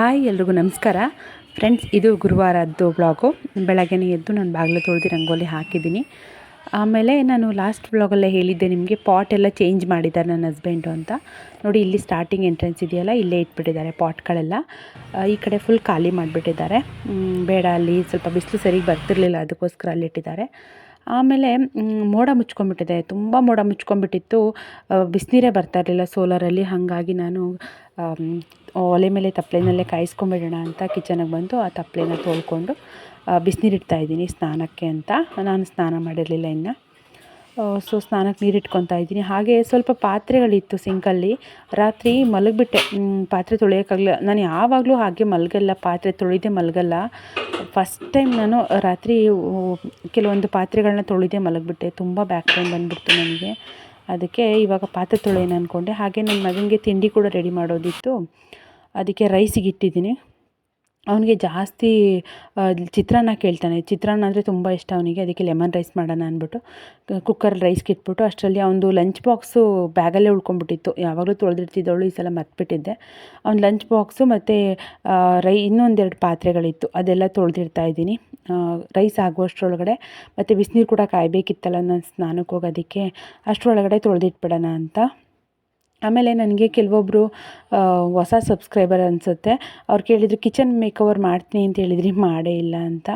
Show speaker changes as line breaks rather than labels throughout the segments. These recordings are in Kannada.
ಹಾಯ್ ಎಲ್ರಿಗೂ ನಮಸ್ಕಾರ ಫ್ರೆಂಡ್ಸ್. ಇದು ಗುರುವಾರದ್ದು ಬ್ಲಾಗು. ಬೆಳಗ್ಗೆನೇ ಎದ್ದು ನಾನು ಬಾಗಿಲು ತೊಳೆದು ರಂಗೋಲಿ ಹಾಕಿದ್ದೀನಿ. ಆಮೇಲೆ ನಾನು ಲಾಸ್ಟ್ ಬ್ಲಾಗಲ್ಲೇ ಹೇಳಿದ್ದೆ ನಿಮಗೆ, ಪಾಟ್ ಎಲ್ಲ ಚೇಂಜ್ ಮಾಡಿದ್ದಾರೆ ನನ್ನ ಹಸ್ಬೆಂಡು ಅಂತ. ನೋಡಿ, ಇಲ್ಲಿ ಸ್ಟಾರ್ಟಿಂಗ್ ಎಂಟ್ರೆನ್ಸ್ ಇದೆಯಲ್ಲ, ಇಲ್ಲೇ ಇಟ್ಬಿಟ್ಟಿದ್ದಾರೆ ಪಾಟ್ಗಳೆಲ್ಲ. ಈ ಕಡೆ ಫುಲ್ ಖಾಲಿ ಮಾಡಿಬಿಟ್ಟಿದ್ದಾರೆ. ಬೇಡ, ಅಲ್ಲಿ ಸ್ವಲ್ಪ ಬಿಸಿಲು ಸರಿಗೆ ಬರ್ತಿರ್ಲಿಲ್ಲ, ಅದಕ್ಕೋಸ್ಕರ ಅಲ್ಲಿಟ್ಟಿದ್ದಾರೆ. ಆಮೇಲೆ ಮೋಡ ಮುಚ್ಕೊಂಡ್ಬಿಟ್ಟಿದೆ, ತುಂಬ ಮೋಡ ಮುಚ್ಕೊಂಡ್ಬಿಟ್ಟಿತ್ತು. ಬಿಸಿನೀರೇ ಬರ್ತಾ ಇರಲಿಲ್ಲ ಸೋಲಾರಲ್ಲಿ. ಹಾಗಾಗಿ ನಾನು ಒಲೆ ಮೇಲೆ ತಪ್ಪಲೆನಲ್ಲೇ ಕಾಯಿಸ್ಕೊಂಬಿಡೋಣ ಅಂತ ಕಿಚನಿಗೆ ಬಂದು ಆ ತಪ್ಪಲೆನ ತೊಳ್ಕೊಂಡು ಬಿಸಿನೀರು ಇಡ್ತಾಯಿದ್ದೀನಿ ಸ್ನಾನಕ್ಕೆ ಅಂತ. ನಾನು ಸ್ನಾನ ಮಾಡಿರಲಿಲ್ಲ ಇನ್ನು. ಸೊ ಸ್ನಾನಕ್ಕೆ ನೀರು ಇಟ್ಕೊತಾ ಇದ್ದೀನಿ. ಹಾಗೆ ಸ್ವಲ್ಪ ಪಾತ್ರೆಗಳಿತ್ತು ಸಿಂಕಲ್ಲಿ. ರಾತ್ರಿ ಮಲಗಿಬಿಟ್ಟೆ, ಪಾತ್ರೆ ತೊಳೆಯೋಕ್ಕಾಗಲಿಲ್ಲ. ನಾನು ಯಾವಾಗಲೂ ಹಾಗೆ ಮಲಗಲ್ಲ, ಪಾತ್ರೆ ತೊಳೆದೇ ಮಲಗಲ್ಲ. ಫಸ್ಟ್ ಟೈಮ್ ನಾನು ರಾತ್ರಿ ಕೆಲವೊಂದು ಪಾತ್ರೆಗಳನ್ನ ತೊಳೆದೇ ಮಲಗಿಬಿಟ್ಟೆ. ತುಂಬ ಬ್ಯಾಕ್ ಪೇನ್ ಬಂದುಬಿಡ್ತು ನನಗೆ. ಅದಕ್ಕೆ ಇವಾಗ ಪಾತ್ರೆ ತೊಳೆಯೋಣ ಅಂದ್ಕೊಂಡೆ. ಹಾಗೆ ನನ್ನ ಮಗನಿಗೆ ತಿಂಡಿ ಕೂಡ ರೆಡಿ ಮಾಡೋದಿತ್ತು, ಅದಕ್ಕೆ ರೈಸಿಗೆ ಇಟ್ಟಿದ್ದೀನಿ. ಅವನಿಗೆ ಜಾಸ್ತಿ ಚಿತ್ರಾನ್ನ ಕೇಳ್ತಾನೆ. ಚಿತ್ರಾನ್ನ ಅಂದರೆ ತುಂಬ ಇಷ್ಟ ಅವನಿಗೆ. ಅದಕ್ಕೆ ಲೆಮನ್ ರೈಸ್ ಮಾಡೋಣ ಅಂದ್ಬಿಟ್ಟು ಕುಕ್ಕರಲ್ಲಿ ರೈಸ್ಗೆ ಇಟ್ಬಿಟ್ಟು, ಅಷ್ಟರಲ್ಲಿ ಅವನದು ಲಂಚ್ ಬಾಕ್ಸು ಬ್ಯಾಗಲ್ಲೇ ಉಳ್ಕೊಂಡ್ಬಿಟ್ಟಿತ್ತು. ಯಾವಾಗಲೂ ತೊಳೆದಿರ್ತಿದ್ದವಳು, ಈ ಸಲ ಮರ್ತ್ಬಿಟ್ಟಿದ್ದೆ. ಅವ್ನ ಲಂಚ್ ಬಾಕ್ಸು ಮತ್ತು ಇನ್ನೊಂದೆರಡು ಪಾತ್ರೆಗಳಿತ್ತು, ಅದೆಲ್ಲ ತೊಳೆದಿರ್ತಾಯಿದ್ದೀನಿ ರೈಸ್ ಆಗುವಷ್ಟರೊಳಗಡೆ. ಮತ್ತು ಬಿಸಿನೀರು ಕೂಡ ಕಾಯಬೇಕಿತ್ತಲ್ಲ ನಾನು ಸ್ನಾನಕ್ಕೆ ಹೋಗೋದಕ್ಕೆ, ಅಷ್ಟರೊಳಗಡೆ ತೊಳೆದಿಟ್ಬಿಡೋಣ ಅಂತ. ಆಮೇಲೆ ನನಗೆ ಕೆಲವೊಬ್ಬರು ಹೊಸ ಸಬ್ಸ್ಕ್ರೈಬರ್ ಅನಿಸುತ್ತೆ, ಅವ್ರು ಕೇಳಿದ್ರು ಕಿಚನ್ ಮೇಕವರ್ ಮಾಡ್ತೀನಿ ಅಂತ ಹೇಳಿದ್ರಿ, ಮಾಡೇ ಇಲ್ಲ ಅಂತ.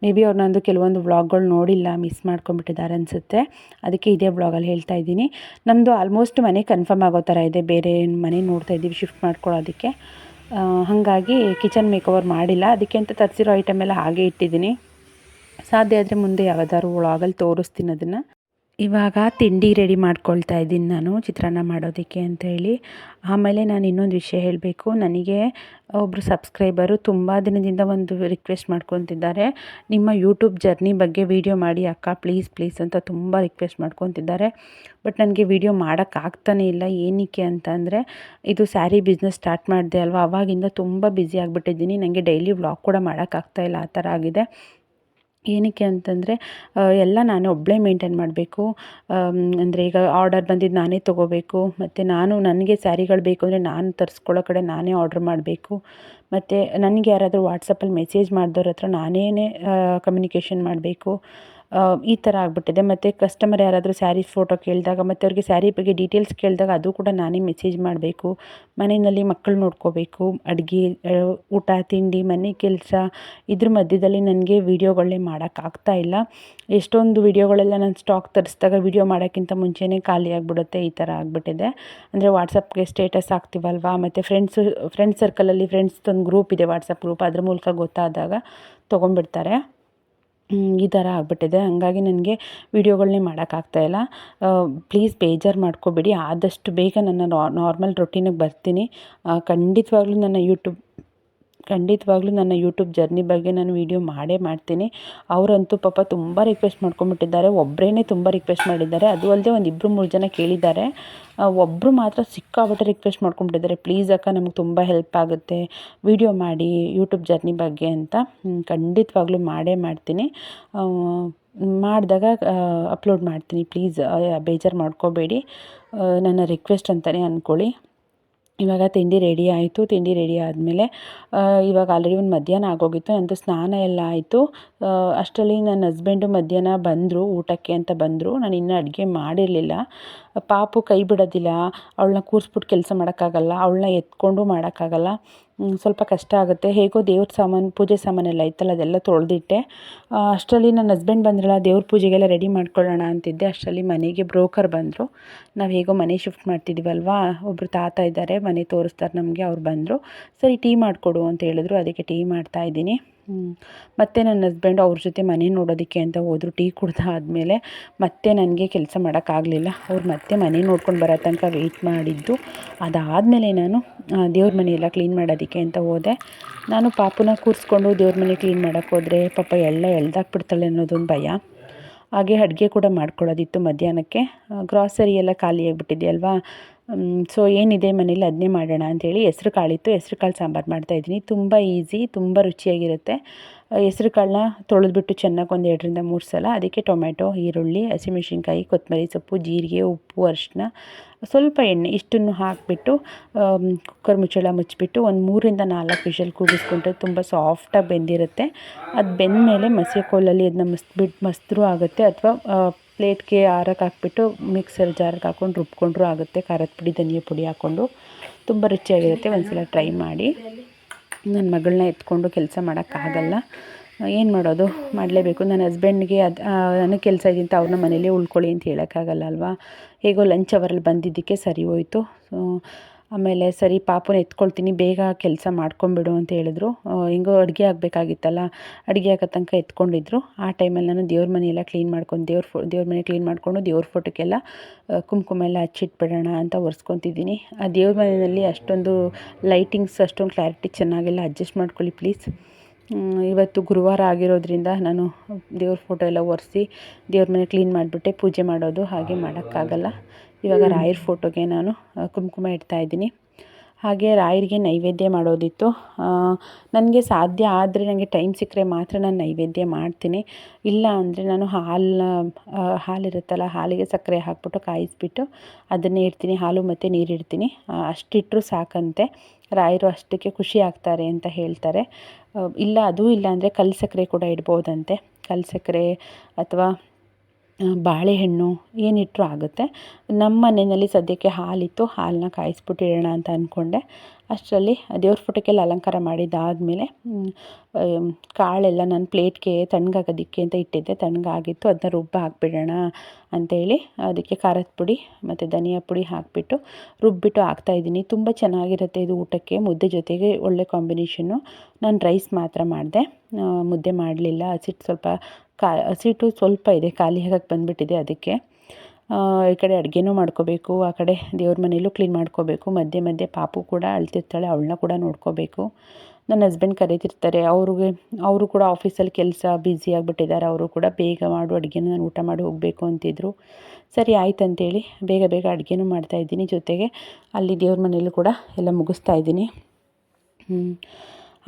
ಮೇ ಬಿ ಅವ್ರು ನಂದು ಕೆಲವೊಂದು ವ್ಲಾಗ್ಗಳು ನೋಡಿಲ್ಲ, ಮಿಸ್ ಮಾಡ್ಕೊಂಬಿಟ್ಟಿದ್ದಾರೆ ಅನಿಸುತ್ತೆ. ಅದಕ್ಕೆ ಇದೇ ವ್ಲಾಗಲ್ಲಿ ಹೇಳ್ತಾ ಇದ್ದೀನಿ. ನಮ್ಮದು ಆಲ್ಮೋಸ್ಟ್ ಮನೆ ಕನ್ಫರ್ಮ್ ಆಗೋ ಥರ ಇದೆ, ಬೇರೆ ಮನೆ ನೋಡ್ತಾ ಇದ್ದೀವಿ ಶಿಫ್ಟ್ ಮಾಡ್ಕೊಳ್ಳೋದಕ್ಕೆ. ಹಾಗಾಗಿ ಕಿಚನ್ ಮೇಕವರ್ ಮಾಡಿಲ್ಲ. ಅದಕ್ಕೆ ಅಂತ ತರಿಸಿರೋ ಐಟಮ್ ಎಲ್ಲ ಹಾಗೆ ಇಟ್ಟಿದ್ದೀನಿ. ಸಾಧ್ಯ ಆದರೆ ಮುಂದೆ ಯಾವುದಾದ್ರು ವ್ಲಾಗಲ್ಲಿ ತೋರಿಸ್ತೀನಿ ಅದನ್ನು. ಇವಾಗ ತಿಂಡಿ ರೆಡಿ ಮಾಡ್ಕೊಳ್ತಾ ಇದ್ದೀನಿ ನಾನು, ಚಿತ್ರಾನ್ನ ಮಾಡೋದಕ್ಕೆ ಅಂತ ಹೇಳಿ. ಆಮೇಲೆ ನಾನು ಇನ್ನೊಂದು ವಿಷಯ ಹೇಳಬೇಕು. ನನಗೆ ಒಬ್ಬರು ಸಬ್ಸ್ಕ್ರೈಬರು ತುಂಬ ದಿನದಿಂದ ಒಂದು ರಿಕ್ವೆಸ್ಟ್ ಮಾಡ್ಕೊತಿದ್ದಾರೆ, ನಿಮ್ಮ ಯೂಟ್ಯೂಬ್ ಜರ್ನಿ ಬಗ್ಗೆ ವೀಡಿಯೋ ಮಾಡಿ ಅಕ್ಕ ಪ್ಲೀಸ್ ಅಂತ ತುಂಬ ರಿಕ್ವೆಸ್ಟ್ ಮಾಡ್ಕೊತಿದ್ದಾರೆ. ಬಟ್ ನನಗೆ ವೀಡಿಯೋ ಮಾಡೋಕ್ಕಾಗ್ತಾನೇ ಇಲ್ಲ. ಏನಕ್ಕೆ ಅಂತಂದರೆ, ಇದು ಸ್ಯಾರಿ ಬಿಸ್ನೆಸ್ ಸ್ಟಾರ್ಟ್ ಮಾಡಿದೆ ಅಲ್ವಾ, ಆವಾಗಿಂದ ತುಂಬ ಬ್ಯುಸಿ ಆಗಿಬಿಟ್ಟಿದ್ದೀನಿ. ನನಗೆ ಡೈಲಿ ವ್ಲಾಗ್ ಕೂಡ ಮಾಡೋಕ್ಕಾಗ್ತಾಯಿಲ್ಲ, ಆ ಥರ ಆಗಿದೆ. ಏನಕ್ಕೆ ಅಂತಂದರೆ ಎಲ್ಲ ನಾನೇ ಒಬ್ಬಳೇ ಮೇಂಟೈನ್ ಮಾಡಬೇಕು. ಅಂದರೆ ಈಗ ಆರ್ಡರ್ ಬಂದಿದ್ದು ನಾನೇ ತೊಗೋಬೇಕು, ಮತ್ತು ನನಗೆ ಸ್ಯಾರಿಗಳು ಬೇಕು ಅಂದರೆ ನಾನು ತರಿಸ್ಕೊಳ್ಳೋ ಕಡೆ ನಾನೇ ಆರ್ಡ್ರ್ ಮಾಡಬೇಕು. ಮತ್ತು ನನಗೆ ಯಾರಾದರೂ ವಾಟ್ಸಪ್ಪಲ್ಲಿ ಮೆಸೇಜ್ ಮಾಡಿದವ್ರ ಹತ್ರ ನಾನೇ ಕಮ್ಯುನಿಕೇಷನ್ ಮಾಡಬೇಕು. ಈ ಥರ ಆಗಿಬಿಟ್ಟಿದೆ. ಮತ್ತು ಕಸ್ಟಮರ್ ಯಾರಾದರೂ ಸ್ಯಾರಿ ಫೋಟೋ ಕೇಳಿದಾಗ, ಮತ್ತು ಅವ್ರಿಗೆ ಸ್ಯಾರಿ ಬಗ್ಗೆ ಡೀಟೇಲ್ಸ್ ಕೇಳಿದಾಗ ಅದು ಕೂಡ ನಾನೇ ಮೆಸೇಜ್ ಮಾಡಬೇಕು. ಮನೆಯಲ್ಲಿ ಮಕ್ಕಳು ನೋಡ್ಕೋಬೇಕು, ಅಡುಗೆ, ಊಟ ತಿಂಡಿ, ಮನೆ ಕೆಲಸ, ಇದ್ರ ಮಧ್ಯದಲ್ಲಿ ನನಗೆ ವೀಡಿಯೋಗಳನ್ನೇ ಮಾಡೋಕ್ಕಾಗ್ತಾ ಇಲ್ಲ. ಎಷ್ಟೊಂದು ವೀಡಿಯೋಗಳೆಲ್ಲ ನಾನು ಸ್ಟಾಕ್ ತರಿಸಿದಾಗ ವೀಡಿಯೋ ಮಾಡೋಕ್ಕಿಂತ ಮುಂಚೆನೇ ಖಾಲಿ ಆಗಿಬಿಡುತ್ತೆ. ಈ ಥರ ಆಗಿಬಿಟ್ಟಿದೆ. ಅಂದರೆ ವಾಟ್ಸಪ್ಗೆ ಸ್ಟೇಟಸ್ ಹಾಕ್ತೀವಲ್ವ, ಮತ್ತು ಫ್ರೆಂಡ್ಸ್ ಸರ್ಕಲಲ್ಲಿ ಫ್ರೆಂಡ್ಸ್ದೊಂದು ಗ್ರೂಪ್ ಇದೆ, ವಾಟ್ಸಪ್ ಗ್ರೂಪ್, ಅದ್ರ ಮೂಲಕ ಗೊತ್ತಾದಾಗ ತೊಗೊಂಡ್ಬಿಡ್ತಾರೆ. ಈ ಥರ ಆಗಿಬಿಟ್ಟಿದೆ. ಹಾಗಾಗಿ ನನಗೆ ವೀಡಿಯೋಗಳನ್ನೇ ಮಾಡೋಕ್ಕಾಗ್ತಾಯಿಲ್ಲ. ಪ್ಲೀಸ್ ಬೇಜಾರು ಮಾಡ್ಕೋಬೇಡಿ. ಆದಷ್ಟು ಬೇಗ ನನ್ನ ನಾರ್ಮಲ್ ರೊಟೀನಿಗೆ ಬರ್ತೀನಿ. ಖಂಡಿತವಾಗ್ಲೂ ನನ್ನ ಯೂಟ್ಯೂಬ್ ಜರ್ನಿ ಬಗ್ಗೆ ನಾನು ವೀಡಿಯೋ ಮಾಡೇ ಮಾಡ್ತೀನಿ. ಅವರಂತೂ ಪಾಪ ತುಂಬ ರಿಕ್ವೆಸ್ಟ್ ಮಾಡ್ಕೊಂಬಿಟ್ಟಿದ್ದಾರೆ. ಒಬ್ಬರೇ ತುಂಬ ರಿಕ್ವೆಸ್ಟ್ ಮಾಡಿದ್ದಾರೆ. ಅದು ಅಲ್ಲದೆ ಒಂದು 2-3 ಜನ ಕೇಳಿದ್ದಾರೆ. ಒಬ್ಬರು ಮಾತ್ರ ಸಿಕ್ಕಾಪಟ್ಟೆ ರಿಕ್ವೆಸ್ಟ್ ಮಾಡ್ಕೊಂಬಿಟ್ಟಿದ್ದಾರೆ, ಪ್ಲೀಸ್ ಅಕ್ಕ ನಮಗೆ ತುಂಬ ಹೆಲ್ಪ್ ಆಗುತ್ತೆ, ವೀಡಿಯೋ ಮಾಡಿ ಯೂಟ್ಯೂಬ್ ಜರ್ನಿ ಬಗ್ಗೆ ಅಂತ. ಖಂಡಿತವಾಗ್ಲೂ ಮಾಡೇ ಮಾಡ್ತೀನಿ. ಮಾಡಿದಾಗ ಅಪ್ಲೋಡ್ ಮಾಡ್ತೀನಿ. ಪ್ಲೀಸ್ ಬೇಜಾರು ಮಾಡ್ಕೋಬೇಡಿ, ನನ್ನ ರಿಕ್ವೆಸ್ಟ್ ಅಂತಲೇ ಅಂದ್ಕೊಳ್ಳಿ. ಇವಾಗ ತಿಂಡಿ ರೆಡಿ ಆಯಿತು. ತಿಂಡಿ ರೆಡಿ ಆದಮೇಲೆ ಇವಾಗ ಆಲ್ರೆಡಿ ಒಂದು ಮಧ್ಯಾಹ್ನ ಆಗೋಗಿತ್ತು. ನಂದು ಸ್ನಾನ ಎಲ್ಲ ಆಯಿತು. ಅಷ್ಟರಲ್ಲಿ ನನ್ನ ಹಸ್ಬೆಂಡು ಮಧ್ಯಾಹ್ನ ಬಂದರು, ಊಟಕ್ಕೆ ಅಂತ ಬಂದರು. ನಾನು ಇನ್ನೂ ಅಡುಗೆ ಮಾಡಿರಲಿಲ್ಲ. ಪಾಪು ಕೈ ಬಿಡೋದಿಲ್ಲ, ಅವಳನ್ನ ಕೂರಿಸ್ಬಿಟ್ಟು ಕೆಲಸ ಮಾಡೋಕ್ಕಾಗಲ್ಲ, ಅವಳನ್ನ ಎತ್ಕೊಂಡು ಮಾಡೋಕ್ಕಾಗಲ್ಲ, ಸ್ವಲ್ಪ ಕಷ್ಟ ಆಗುತ್ತೆ. ಹೇಗೋ ದೇವ್ರ ಸಾಮಾನು, ಪೂಜೆ ಸಾಮಾನೆಲ್ಲ ಇತ್ತಲ್ಲ, ಅದೆಲ್ಲ ತೊಳೆದಿಟ್ಟೆ. ಅಷ್ಟರಲ್ಲಿ ನನ್ನ ಹಸ್ಬೆಂಡ್ ಬಂದ್ರಲ್ಲ, ದೇವ್ರ ಪೂಜೆಗೆಲ್ಲ ರೆಡಿ ಮಾಡ್ಕೊಳ್ಳೋಣ ಅಂತಿದ್ದೆ. ಅಷ್ಟರಲ್ಲಿ ಮನೆಗೆ ಬ್ರೋಕರ್ ಬಂದರು. ನಾವು ಹೇಗೋ ಮನೆ ಶಿಫ್ಟ್ ಮಾಡ್ತಿದ್ದೀವಲ್ವ, ಒಬ್ಬರು ತಾತ ಇದ್ದಾರೆ, ಮನೆ ತೋರಿಸ್ತಾರೆ ನಮಗೆ, ಅವ್ರು ಬಂದರು. ಸರಿ ಟೀ ಮಾಡಿಕೊಡು ಅಂತ ಹೇಳಿದ್ರು, ಅದಕ್ಕೆ ಟೀ ಮಾಡ್ತಾಯಿದ್ದೀನಿ. ಮತ್ತು ನನ್ನ ಹಸ್ಬೆಂಡು ಅವ್ರ ಜೊತೆ ಮನೆ ನೋಡೋದಕ್ಕೆ ಅಂತ ಹೋದರು. ಟೀ ಕುಡ್ದಾದ್ಮೇಲೆ ಮತ್ತೆ ನನಗೆ ಕೆಲಸ ಮಾಡೋಕ್ಕಾಗಲಿಲ್ಲ. ಅವ್ರು ಮತ್ತೆ ಮನೆ ನೋಡ್ಕೊಂಡು ಬರೋ ತನಕ ವೆಯ್ಟ್ ಮಾಡಿದ್ದು. ಅದಾದಮೇಲೆ ನಾನು ದೇವ್ರ ಮನೆಯೆಲ್ಲ ಕ್ಲೀನ್ ಮಾಡೋದಕ್ಕೆ ಅಂತ ಹೋದೆ. ನಾನು ಪಾಪುನ ಕೂರಿಸ್ಕೊಂಡು ದೇವ್ರ ಮನೆ ಕ್ಲೀನ್ ಮಾಡೋಕ್ಕೆ ಹೋದರೆ ಪಾಪ ಎಳ್ದಾಕ್ಬಿಡ್ತಾಳೆ ಅನ್ನೋದೊಂದು ಭಯ. ಹಾಗೆ ಅಡುಗೆ ಕೂಡ ಮಾಡ್ಕೊಳ್ಳೋದಿತ್ತು ಮಧ್ಯಾಹ್ನಕ್ಕೆ. ಗ್ರಾಸರಿ ಎಲ್ಲ ಖಾಲಿಯಾಗಿಬಿಟ್ಟಿದೆಯಲ್ವಾ, ಸೊ ಏನಿದೆ ಮನೇಲಿ ಅದನ್ನೇ ಮಾಡೋಣ ಅಂಥೇಳಿ ಹೆಸ್ರು ಕಾಳಿತ್ತು, ಹೆಸ್ರು ಕಾಳು ಸಾಂಬಾರು ಮಾಡ್ತಾಯಿದ್ದೀನಿ. ತುಂಬ ಈಸಿ, ತುಂಬ ರುಚಿಯಾಗಿರುತ್ತೆ. ಹೆಸ್ರು ಕಾಳನ್ನ ತೊಳೆದ್ಬಿಟ್ಟು ಚೆನ್ನಾಗಿ ಒಂದು 2ರಿಂದ 3 ಸಲ, ಅದಕ್ಕೆ ಟೊಮೆಟೊ, ಈರುಳ್ಳಿ, ಹಸಿಮೆಣ್ಸಿನ್ಕಾಯಿ, ಕೊತ್ತಂಬರಿ ಸೊಪ್ಪು, ಜೀರಿಗೆ, ಉಪ್ಪು, ಅರಿಶಿನ, ಸ್ವಲ್ಪ ಎಣ್ಣೆ ಇಷ್ಟನ್ನು ಹಾಕಿಬಿಟ್ಟು ಕುಕ್ಕರ್ ಮುಚ್ಚಳ ಮುಚ್ಚಿಬಿಟ್ಟು ಒಂದು 3ರಿಂದ 4 ವಿಷಲ್ ಕೂಗಿಸ್ಕೊಂಡ್ರೆ ತುಂಬ ಸಾಫ್ಟಾಗಿ ಬೆಂದಿರುತ್ತೆ. ಅದು ಬೆಂದಮೇಲೆ ಮಸಿ ಕೋಲಲ್ಲಿ ಅದನ್ನ ಮಸಿದ್ರೂ ಆಗುತ್ತೆ, ಅಥವಾ ಪ್ಲೇಟ್ಗೆ ಆರಕ್ಕೆ ಹಾಕ್ಬಿಟ್ಟು ಮಿಕ್ಸರ್ ಜಾರ್ಗೆ ಹಾಕ್ಕೊಂಡು ರುಬ್ಕೊಂಡ್ರೂ ಆಗುತ್ತೆ. ಖಾರದ ಪುಡಿ, ಧನಿಯಾ ಪುಡಿ ಹಾಕ್ಕೊಂಡು ತುಂಬ ರುಚಿಯಾಗಿರುತ್ತೆ. ಒಂದು ಸಲ ಟ್ರೈ ಮಾಡಿ. ನನ್ನ ಮಗಳನ್ನ ಎತ್ಕೊಂಡು ಕೆಲಸ ಮಾಡೋಕ್ಕಾಗಲ್ಲ, ಏನು ಮಾಡೋದು, ಮಾಡಲೇಬೇಕು. ನನ್ನ ಹಸ್ಬೆಂಡ್ಗೆ ನನಗೆ ಕೆಲಸ ಇದೆ ಅಂತ ಅವ್ರನ್ನ ಮನೇಲೇ ಉಳ್ಕೊಳ್ಳಿ ಅಂತ ಹೇಳೋಕ್ಕಾಗಲ್ಲ ಅಲ್ವಾ. ಹೇಗೋ ಲಂಚ್ ಅವರಲ್ಲಿ ಬಂದಿದ್ದಕ್ಕೆ ಸರಿ ಹೋಯಿತು. ಆಮೇಲೆ ಸರಿ ಪಾಪುನ ಎತ್ಕೊಳ್ತೀನಿ, ಬೇಗ ಕೆಲಸ ಮಾಡ್ಕೊಂಬಿಡು ಅಂತ ಹೇಳಿದ್ರು. ಹೆಂಗೋ ಅಡುಗೆ ಆಗಬೇಕಾಗಿತ್ತಲ್ಲ, ಅಡುಗೆ ಆಗೋ ತನಕ ಎತ್ಕೊಂಡಿದ್ರು. ಆ ಟೈಮಲ್ಲಿ ನಾನು ದೇವ್ರ ಮನೆಯೆಲ್ಲ ಕ್ಲೀನ್ ಮಾಡ್ಕೊಂಡು ದೇವ್ರ ಮನೆ ಕ್ಲೀನ್ ಮಾಡಿಕೊಂಡು ದೇವ್ರ ಫೋಟೋಕ್ಕೆಲ್ಲ ಕುಂಕುಮ ಎಲ್ಲ ಹಚ್ಚಿಟ್ಬಿಡೋಣ ಅಂತ ಒರೆಸ್ಕೊತಿದ್ದೀನಿ. ಆ ದೇವ್ರ ಮನೆಯಲ್ಲಿ ಅಷ್ಟೊಂದು ಲೈಟಿಂಗ್ಸ್ ಅಷ್ಟೊಂದು ಕ್ಲಾರಿಟಿ ಚೆನ್ನಾಗಿಲ್ಲ, ಅಡ್ಜಸ್ಟ್ ಮಾಡ್ಕೊಳ್ಳಿ ಪ್ಲೀಸ್. ಇವತ್ತು ಗುರುವಾರ ಆಗಿರೋದ್ರಿಂದ ನಾನು ದೇವ್ರ ಫೋಟೋ ಎಲ್ಲ ಒರೆಸಿ ದೇವ್ರ ಮನೆ ಕ್ಲೀನ್ ಮಾಡಿಬಿಟ್ಟೆ ಪೂಜೆ ಮಾಡೋದು, ಹಾಗೆ ಮಾಡೋಕ್ಕಾಗಲ್ಲ. ಇವಾಗ ರಾಯರ ಫೋಟೋಗೆ ನಾನು ಕುಂಕುಮ ಇಡ್ತಾಯಿದ್ದೀನಿ. ಹಾಗೆ ರಾಯರಿಗೆ ನೈವೇದ್ಯ ಮಾಡೋದಿತ್ತು. ನನಗೆ ಸಾಧ್ಯ ಆದರೆ, ನನಗೆ ಟೈಮ್ ಸಿಕ್ಕರೆ ಮಾತ್ರ ನಾನು ನೈವೇದ್ಯ ಮಾಡ್ತೀನಿ. ಇಲ್ಲ ಅಂದರೆ ನಾನು ಹಾಲಿರುತ್ತಲ್ಲ, ಹಾಲಿಗೆ ಸಕ್ಕರೆ ಹಾಕ್ಬಿಟ್ಟು ಕಾಯಿಸಿಬಿಟ್ಟು ಅದನ್ನೇ ಇಡ್ತೀನಿ. ಹಾಲು ಮತ್ತು ನೀರು ಇಡ್ತೀನಿ, ಅಷ್ಟಿಟ್ಟರೂ ಸಾಕಂತೆ. ರಾಯರು ಅಷ್ಟಕ್ಕೆ ಖುಷಿ ಆಗ್ತಾರೆ ಅಂತ ಹೇಳ್ತಾರೆ. ಇಲ್ಲ ಅದೂ ಇಲ್ಲ ಅಂದರೆ ಕಲ್ಲು ಸಕ್ಕರೆ ಕೂಡ ಇಡ್ಬೋದಂತೆ. ಕಲ್ಲು ಸಕ್ಕರೆ ಅಥವಾ ಬಾಳೆಹಣ್ಣು ಏನಿಟ್ಟರೂ ಆಗುತ್ತೆ. ನಮ್ಮ ಮನೆಯಲ್ಲಿ ಸದ್ಯಕ್ಕೆ ಹಾಲಿತ್ತು, ಹಾಲನ್ನ ಕಾಯಿಸ್ಬಿಟ್ಟು ಇಡೋಣ ಅಂತ ಅಂದ್ಕೊಂಡೆ. ಅಷ್ಟರಲ್ಲಿ ದೇವ್ರ ಫೋಟೋಕ್ಕೆಲ್ಲ ಅಲಂಕಾರ ಮಾಡಿದ್ದಾದಮೇಲೆ ಕಾಳೆಲ್ಲ ನಾನು ಪ್ಲೇಟ್ಗೆ ತಣ್ಣಗಾಗೋದಕ್ಕೆ ಅಂತ ಇಟ್ಟಿದ್ದೆ. ತಣ್ಣಗಾಗಿತ್ತು, ಅದನ್ನ ಹಾಕ್ಬಿಡೋಣ ಅಂಥೇಳಿ ಅದಕ್ಕೆ ಖಾರದ ಪುಡಿ ಮತ್ತು ಧನಿಯಾ ಪುಡಿ ಹಾಕಿಬಿಟ್ಟು ರುಬ್ಬಿಟ್ಟು ಹಾಕ್ತಾಯಿದ್ದೀನಿ. ತುಂಬ ಚೆನ್ನಾಗಿರುತ್ತೆ ಇದು ಊಟಕ್ಕೆ, ಮುದ್ದೆ ಜೊತೆಗೆ ಒಳ್ಳೆ ಕಾಂಬಿನೇಷನ್ನು. ನಾನು ರೈಸ್ ಮಾತ್ರ ಮಾಡಿದೆ, ಮುದ್ದೆ ಮಾಡಲಿಲ್ಲ. ಹಸಿಟ್ಟು ಸ್ವಲ್ಪ ಇದೆ, ಖಾಲಿ ಆಗಕ್ಕೆ ಬಂದುಬಿಟ್ಟಿದೆ. ಅದಕ್ಕೆ ಈ ಕಡೆ ಅಡುಗೆನೂ ಮಾಡ್ಕೋಬೇಕು, ಆ ಕಡೆ ದೇವ್ರ ಮನೆಯಲ್ಲೂ ಕ್ಲೀನ್ ಮಾಡ್ಕೋಬೇಕು. ಮಧ್ಯೆ ಮಧ್ಯೆ ಪಾಪು ಕೂಡ ಅಳ್ತಿರ್ತಾಳೆ, ಅವಳನ್ನ ಕೂಡ ನೋಡ್ಕೋಬೇಕು. ನನ್ನ ಹಸ್ಬೆಂಡ್ ಕರೀತಿರ್ತಾರೆ, ಅವರು ಕೂಡ ಆಫೀಸಲ್ಲಿ ಕೆಲಸ ಬ್ಯುಸಿ ಆಗಿಬಿಟ್ಟಿದ್ದಾರೆ. ಅವರು ಕೂಡ ಬೇಗ ಮಾಡು ಅಡುಗೆನ, ನಾನು ಊಟ ಮಾಡಿ ಹೋಗಬೇಕು ಅಂತಿದ್ರು. ಸರಿ ಆಯ್ತು ಅಂತೇಳಿ ಬೇಗ ಬೇಗ ಅಡುಗೆನೂ ಮಾಡ್ತಾಯಿದ್ದೀನಿ. ಜೊತೆಗೆ ಅಲ್ಲಿ ದೇವ್ರ ಮನೆಯಲ್ಲೂ ಕೂಡ ಎಲ್ಲ ಮುಗಿಸ್ತಾಯಿದ್ದೀನಿ.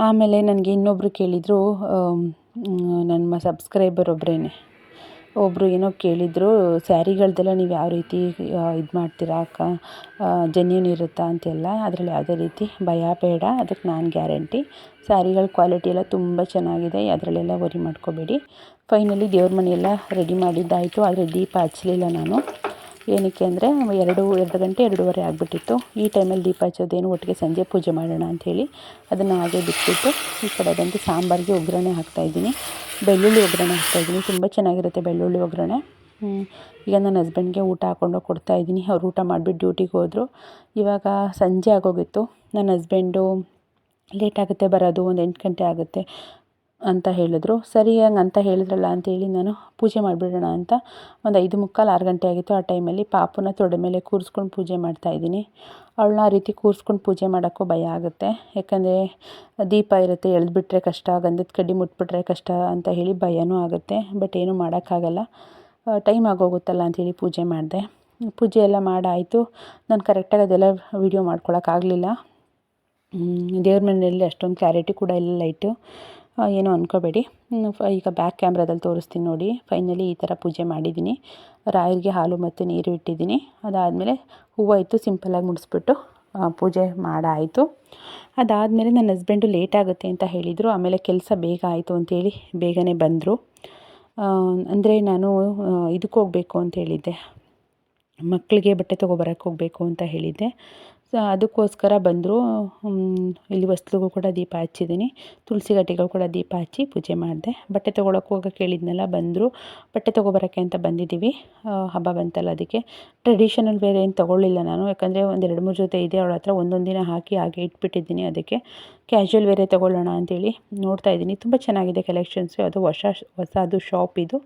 ಆಮೇಲೆ ನನಗೆ ಇನ್ನೊಬ್ಬರು ಕೇಳಿದರು, ನನ್ನ ಸಬ್ಸ್ಕ್ರೈಬರ್ ಒಬ್ಬರು ಏನೋ ಕೇಳಿದರು, ಸ್ಯಾರಿಗಳದ್ದೆಲ್ಲ ನೀವು ಯಾವ ರೀತಿ ಇದು ಮಾಡ್ತೀರಾ ಅಕ್ಕ, ಜೆನ್ಯೂನ್ ಇರುತ್ತಾ ಅಂತೆಲ್ಲ. ಅದರಲ್ಲಿ ಯಾವುದೇ ರೀತಿ ಭಯ ಬೇಡ, ಅದಕ್ಕೆ ನಾನು ಗ್ಯಾರಂಟಿ. ಸ್ಯಾರಿಗಳ ಕ್ವಾಲಿಟಿ ಎಲ್ಲ ತುಂಬ ಚೆನ್ನಾಗಿದೆ, ಅದರಲ್ಲೆಲ್ಲ ವರಿ ಮಾಡ್ಕೋಬೇಡಿ. ಫೈನಲಿ ದೇವ್ರ ಮನೆಯೆಲ್ಲ ರೆಡಿ ಮಾಡಿದ್ದಾಯಿತು, ಆದರೆ ದೀಪ ಹಚ್ಚಲಿಲ್ಲ ನಾನು. ಏನಕ್ಕೆ ಅಂದರೆ 2 ಗಂಟೆ 2:30 ಆಗಿಬಿಟ್ಟಿತ್ತು. ಈ ಟೈಮಲ್ಲಿ ದೀಪ ಹಚ್ಚೋದೇನು, ಒಟ್ಟಿಗೆ ಸಂಜೆ ಪೂಜೆ ಮಾಡೋಣ ಅಂಥೇಳಿ ಅದನ್ನು ಹಾಗೆ ಬಿಟ್ಬಿಟ್ಟು ಈ ಕಡೆ ಬಂದು ಸಾಂಬಾರಿಗೆ ಒಗ್ಗರಣೆ ಹಾಕ್ತಾಯಿದ್ದೀನಿ. ಬೆಳ್ಳುಳ್ಳಿ ಒಗ್ಗರಣೆ ಹಾಕ್ತಾಯಿದ್ದೀನಿ, ತುಂಬ ಚೆನ್ನಾಗಿರುತ್ತೆ ಬೆಳ್ಳುಳ್ಳಿ ಒಗ್ಗರಣೆ. ಈಗ ನನ್ನ ಹಸ್ಬೆಂಡ್ಗೆ ಊಟ ಹಾಕ್ಕೊಂಡೋಗಿ ಕೊಡ್ತಾಯಿದ್ದೀನಿ. ಅವ್ರು ಊಟ ಮಾಡಿಬಿಟ್ಟು ಡ್ಯೂಟಿಗೆ ಹೋದರು. ಇವಾಗ ಸಂಜೆ ಆಗೋಗಿತ್ತು. ನನ್ನ ಹಸ್ಬೆಂಡು ಲೇಟಾಗುತ್ತೆ ಬರೋದು, ಒಂದು 8 ಗಂಟೆ ಆಗುತ್ತೆ ಅಂತ ಹೇಳಿದ್ರು. ಸರಿ ಅಂತ ಹೇಳಿದ್ರಲ್ಲ ಅಂಥೇಳಿ ನಾನು ಪೂಜೆ ಮಾಡಿಬಿಡೋಣ ಅಂತ ಒಂದು 5:45 6 ಗಂಟೆ ಆಗಿತ್ತು. ಆ ಟೈಮಲ್ಲಿ ಪಾಪುನ ತೊಡೆ ಮೇಲೆ ಕೂರಿಸ್ಕೊಂಡು ಪೂಜೆ ಮಾಡ್ತಾಯಿದ್ದೀನಿ. ಅವಳನ್ನ ಆ ರೀತಿ ಕೂರಿಸ್ಕೊಂಡು ಪೂಜೆ ಮಾಡೋಕ್ಕೂ ಭಯ ಆಗುತ್ತೆ, ಯಾಕಂದರೆ ದೀಪ ಇರುತ್ತೆ, ಎಳೆದ್ಬಿಟ್ರೆ ಕಷ್ಟ, ಗಂಧದ ಕಡ್ಡಿ ಮುಟ್ಬಿಟ್ರೆ ಕಷ್ಟ ಅಂತ ಹೇಳಿ ಭಯನೂ ಆಗುತ್ತೆ. ಬಟ್ ಏನೂ ಮಾಡೋಕ್ಕಾಗಲ್ಲ, ಟೈಮ್ ಆಗೋಗುತ್ತಲ್ಲ ಅಂಥೇಳಿ ಪೂಜೆ ಮಾಡಿದೆ. ಪೂಜೆ ಎಲ್ಲ ಮಾಡಾಯಿತು. ನಾನು ಕರೆಕ್ಟಾಗಿ ಅದೆಲ್ಲ ವೀಡಿಯೋ ಮಾಡ್ಕೊಳಕ್ಕಾಗಲಿಲ್ಲ. ದೇವ್ರ ಮನೆಯಲ್ಲಿ ಅಷ್ಟೊಂದು ಕ್ಲಾರಿಟಿ ಕೂಡ ಇಲ್ಲ ಲೈಟು, ಏನೂ ಅಂದ್ಕೋಬೇಡಿ. ಈಗ ಬ್ಯಾಕ್ ಕ್ಯಾಮ್ರಾದಲ್ಲಿ ತೋರಿಸ್ತೀನಿ ನೋಡಿ. ಫೈನಲಿ ಈ ಥರ ಪೂಜೆ ಮಾಡಿದ್ದೀನಿ. ರಾಯರಿಗೆ ಹಾಲು ಮತ್ತು ನೀರು ಇಟ್ಟಿದ್ದೀನಿ. ಅದಾದಮೇಲೆ ಹೂವು ಇತ್ತು, ಸಿಂಪಲ್ಲಾಗಿ ಮುಡಿಸ್ಬಿಟ್ಟು ಪೂಜೆ ಮಾಡಾಯಿತು. ಅದಾದಮೇಲೆ ನನ್ನ ಹಸ್ಬೆಂಡು ಲೇಟ್ ಆಗುತ್ತೆ ಅಂತ ಹೇಳಿದರು. ಆಮೇಲೆ ಕೆಲಸ ಬೇಗ ಆಯಿತು ಅಂತೇಳಿ ಬೇಗನೆ ಬಂದರು. ಅಂದರೆ ನಾನು ಇದಕ್ಕೆ ಹೋಗಬೇಕು ಅಂತ ಹೇಳಿದ್ದೆ, ಮಕ್ಕಳಿಗೆ ಬಟ್ಟೆ ತೊಗೊಬರಕ್ಕೆ ಹೋಗಬೇಕು ಅಂತ ಹೇಳಿದ್ದೆ. ಸೊ ಅದಕ್ಕೋಸ್ಕರ ಬಂದರು. ಇಲ್ಲಿ ಹೊಸ್ಲಿಗೂ ಕೂಡ ದೀಪ ಹಚ್ಚಿದ್ದೀನಿ, ತುಳಸಿ ಗಟ್ಟಿಗಳು ಕೂಡ ದೀಪ ಹಚ್ಚಿ ಪೂಜೆ ಮಾಡಿದೆ. ಬಟ್ಟೆ ತೊಗೊಳಕ್ಕೆ ಹೋಗೋಕೆ ಹೇಳಿದ್ನೆಲ್ಲ ಬಂದರು. ಬಟ್ಟೆ ತೊಗೊಬರೋಕ್ಕೆ ಅಂತ ಬಂದಿದ್ದೀವಿ, ಹಬ್ಬ ಬಂತಲ್ಲ ಅದಕ್ಕೆ. ಟ್ರೆಡಿಷನಲ್ ವೇರ್ ಏನು ತೊಗೊಳ್ಳಿಲ್ಲ ನಾನು, ಯಾಕಂದರೆ ಒಂದು 2-3 ಜೊತೆ ಇದೆ ಅವಳ ಹತ್ರ, ಒಂದೊಂದು ದಿನ ಹಾಕಿ ಹಾಗೆ ಇಟ್ಬಿಟ್ಟಿದ್ದೀನಿ. ಅದಕ್ಕೆ ಕ್ಯಾಶುವಲ್ ವೇರೇ ತೊಗೊಳ್ಳೋಣ ಅಂತೇಳಿ ನೋಡ್ತಾಯಿದ್ದೀನಿ. ತುಂಬ ಚೆನ್ನಾಗಿದೆ ಕಲೆಕ್ಷನ್ಸು. ಅದು ಹೊಸದು ಶಾಪ್ ಇದು.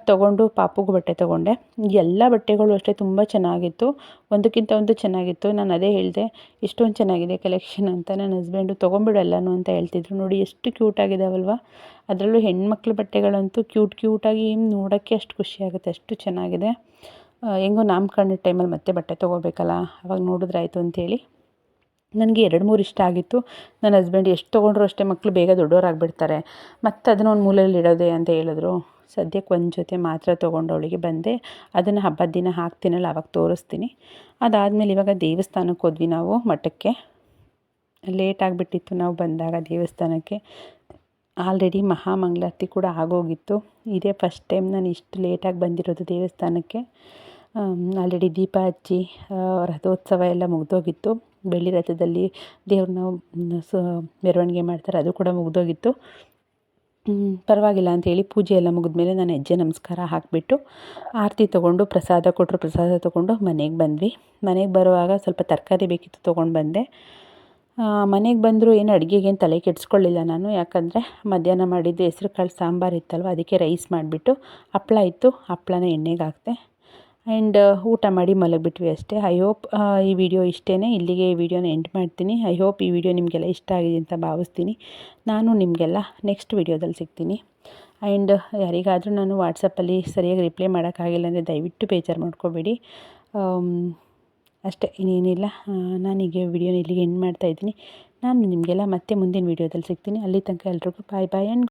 ತೊಗೊಂಡು ಪಾಪುಗೂ ಬಟ್ಟೆ ತೊಗೊಂಡೆ. ಎಲ್ಲ ಬಟ್ಟೆಗಳು ಅಷ್ಟೇ ತುಂಬ ಚೆನ್ನಾಗಿತ್ತು, ಒಂದಕ್ಕಿಂತ ಒಂದು ಚೆನ್ನಾಗಿತ್ತು. ನಾನು ಅದೇ ಹೇಳಿದೆ, ಇಷ್ಟೊಂದು ಚೆನ್ನಾಗಿದೆ ಕಲೆಕ್ಷನ್ ಅಂತ. ನನ್ನ ಹಸ್ಬೆಂಡು ತೊಗೊಂಬಿಡು ಎಲ್ಲನೂ ಅಂತ ಹೇಳ್ತಿದ್ರು. ನೋಡಿ ಎಷ್ಟು ಕ್ಯೂಟಾಗಿದ್ದಾವಲ್ವ. ಅದರಲ್ಲೂ ಹೆಣ್ಮಕ್ಳ ಬಟ್ಟೆಗಳಂತೂ ಕ್ಯೂಟಾಗಿ ನೋಡೋಕ್ಕೆ ಅಷ್ಟು ಖುಷಿಯಾಗುತ್ತೆ, ಅಷ್ಟು ಚೆನ್ನಾಗಿದೆ. ಹೆಂಗೋ ನಾಮಕರಣ ಟೈಮಲ್ಲಿ ಮತ್ತೆ ಬಟ್ಟೆ ತೊಗೋಬೇಕಲ್ಲ, ಅವಾಗ ನೋಡಿದ್ರಾಯ್ತು ಅಂಥೇಳಿ ನನಗೆ 2-3 ಇಷ್ಟ ಆಗಿತ್ತು. ನನ್ನ ಹಸ್ಬೆಂಡ್ ಎಷ್ಟು ತೊಗೊಂಡ್ರು ಅಷ್ಟೇ, ಮಕ್ಕಳು ಬೇಗ ದೊಡ್ಡವರಾಗಿಬಿಡ್ತಾರೆ, ಮತ್ತು ಅದನ್ನ ಒಂದು ಮೂಲೆಯಲ್ಲಿ ಇಡೋದೆ ಅಂತ ಹೇಳಿದ್ರು. ಸದ್ಯಕ್ಕೆ ಒಂದು ಜೊತೆ ಮಾತ್ರ ತೊಗೊಂಡು ಅವಳಿಗೆ ಬಂದೆ. ಅದನ್ನು ಹಬ್ಬದ ದಿನ ಹಾಕ್ತೀನಲ್ಲ ಆವಾಗ ತೋರಿಸ್ತೀನಿ. ಅದಾದಮೇಲೆ ಇವಾಗ ದೇವಸ್ಥಾನಕ್ಕೆ ಹೋದ್ವಿ ನಾವು, ಮಠಕ್ಕೆ. ಲೇಟ್ ಆಗಿಬಿಟ್ಟಿತ್ತು ನಾವು ಬಂದಾಗ ದೇವಸ್ಥಾನಕ್ಕೆ. ಆಲ್ರೆಡಿ ಮಹಾಮಂಗಳಾರತಿ ಕೂಡ ಆಗೋಗಿತ್ತು. ಇದೇ ಫಸ್ಟ್ ಟೈಮ್ ನಾನು ಇಷ್ಟು ಲೇಟಾಗಿ ಬಂದಿರೋದು ದೇವಸ್ಥಾನಕ್ಕೆ. ಆಲ್ರೆಡಿ ದೀಪ ಹಚ್ಚಿ ರಥೋತ್ಸವ ಎಲ್ಲ ಮುಗಿದೋಗಿತ್ತು. ಬೆಳ್ಳಿ ರಥದಲ್ಲಿ ದೇವ್ರನ್ನ ಮೆರವಣಿಗೆ ಮಾಡ್ತಾರೆ, ಅದು ಕೂಡ ಮುಗಿದೋಗಿತ್ತು. ಪರವಾಗಿಲ್ಲ ಅಂಥೇಳಿ ಪೂಜೆ ಎಲ್ಲ ಮುಗಿದ್ಮೇಲೆ ನಾನು ಹೆಜ್ಜೆ ನಮಸ್ಕಾರ ಹಾಕಿಬಿಟ್ಟು ಆರತಿ ತೊಗೊಂಡು ಪ್ರಸಾದ ಕೊಟ್ಟರು, ಪ್ರಸಾದ ತೊಗೊಂಡು ಮನೆಗೆ ಬಂದ್ವಿ. ಮನೆಗೆ ಬರುವಾಗ ಸ್ವಲ್ಪ ತರಕಾರಿ ಬೇಕಿತ್ತು, ತೊಗೊಂಡು ಬಂದೆ. ಮನೆಗೆ ಬಂದರೂ ಏನು ಅಡುಗೆಗೇನು ತಲೆ ಕೆಡಿಸ್ಕೊಳ್ಳಿಲ್ಲ ನಾನು, ಯಾಕಂದರೆ ಮಧ್ಯಾಹ್ನ ಮಾಡಿದ್ದು ಹೆಸ್ರು ಕಾಳು ಸಾಂಬಾರು ಇತ್ತಲ್ವ, ಅದಕ್ಕೆ ರೈಸ್ ಮಾಡಿಬಿಟ್ಟು ಹಪ್ಪಳ ಇತ್ತು, ಹಪ್ಪಳನ ಎಣ್ಣೆಗೆ ಹಾಕಿದೆ. ಆ್ಯಂಡ್ ಊಟ ಮಾಡಿ ಮಲಗಿಬಿಟ್ವಿ ಅಷ್ಟೇ. ಐ ಹೋಪ್ ಈ ವಿಡಿಯೋ ಇಷ್ಟೇ. ಇಲ್ಲಿಗೆ ಈ ವಿಡಿಯೋನ ಎಂಡ್ ಮಾಡ್ತೀನಿ. ಐ ಹೋಪ್ ಈ ವಿಡಿಯೋ ನಿಮಗೆಲ್ಲ ಇಷ್ಟ ಆಗಿದೆ ಅಂತ ಭಾವಿಸ್ತೀನಿ. ನಾನು ನಿಮಗೆಲ್ಲ ನೆಕ್ಸ್ಟ್ ವಿಡಿಯೋದಲ್ಲಿ ಸಿಗ್ತೀನಿ. ಆ್ಯಂಡ್ ಯಾರಿಗಾದರೂ ನಾನು ವಾಟ್ಸಪ್ಪಲ್ಲಿ ಸರಿಯಾಗಿ ರಿಪ್ಲೈ ಮಾಡೋಕ್ಕಾಗಿಲ್ಲ ಅಂದರೆ ದಯವಿಟ್ಟು ಬೇಜಾರು ಮಾಡ್ಕೋಬೇಡಿ. ಅಷ್ಟೇ, ಇನ್ನೇನಿಲ್ಲ. ನಾನೀಗ ವಿಡಿಯೋನ ಇಲ್ಲಿಗೆ ಎಂಡ್ ಮಾಡ್ತಾಯಿದ್ದೀನಿ. ನಾನು ನಿಮಗೆಲ್ಲ ಮತ್ತೆ ಮುಂದಿನ ವಿಡಿಯೋದಲ್ಲಿ ಸಿಗ್ತೀನಿ. ಅಲ್ಲಿ ತನಕ ಎಲ್ರಿಗೂ ಬಾಯ್ ಬಾಯ್ ಆ್ಯಂಡ್